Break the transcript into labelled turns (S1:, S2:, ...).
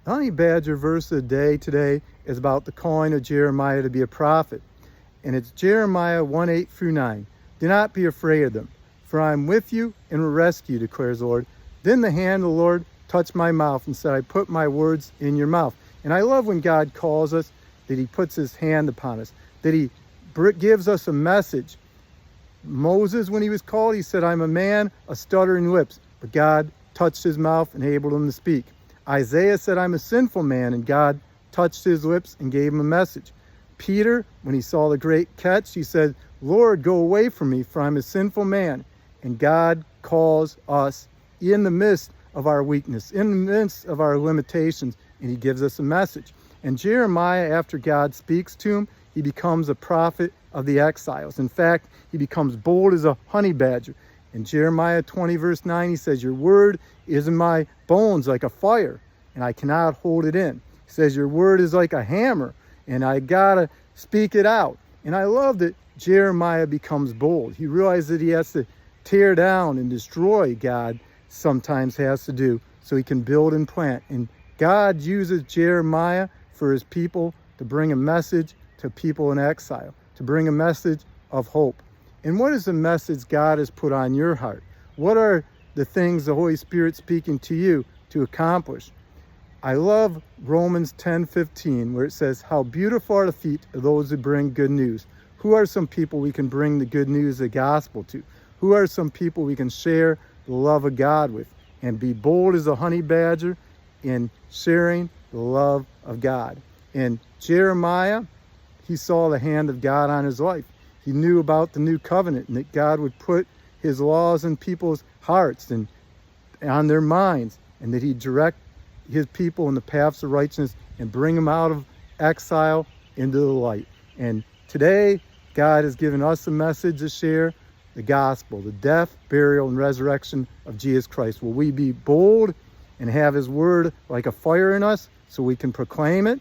S1: The honey badger verse of the day today is about the calling of Jeremiah to be a prophet. And it's Jeremiah 1:8 through 9. Do not be afraid of them, for I am with you and will rescue you, declares the Lord. Then the hand of the Lord touched my mouth and said, I put my words in your mouth. And I love when God calls us, that he puts his hand upon us, that he gives us a message. Moses, when he was called, he said, I'm a man of stuttering lips. But God touched his mouth and enabled him to speak. Isaiah said, I'm a sinful man, and God touched his lips and gave him a message. Peter, when he saw the great catch, he said, Lord, go away from me, for I'm a sinful man. And God calls us in the midst of our weakness, in the midst of our limitations, and he gives us a message. And Jeremiah, after God speaks to him, he becomes a prophet of the exiles. In fact, he becomes bold as a honey badger. In Jeremiah 20, verse 9, he says, your word is in my bones like a fire, and I cannot hold it in. He says, your word is like a hammer, and I gotta speak it out. And I love that Jeremiah becomes bold. He realizes that he has to tear down and destroy, God sometimes has to do, so he can build and plant. And God uses Jeremiah for his people to bring a message to people in exile, to bring a message of hope. And what is the message God has put on your heart? What are the things the Holy Spirit speaking to you to accomplish? I love Romans 10:15, where it says, how beautiful are the feet of those who bring good news. Who are some people we can bring the good news of the gospel to? Who are some people we can share the love of God with? And be bold as a honey badger in sharing the love of God. And Jeremiah, he saw the hand of God on his life. He knew about the new covenant and that God would put his laws in people's hearts and on their minds, and that he'd direct his people in the paths of righteousness and bring them out of exile into the light. And today, God has given us a message to share, the gospel, the death, burial, and resurrection of Jesus Christ. Will we be bold and have his word like a fire in us so we can proclaim it?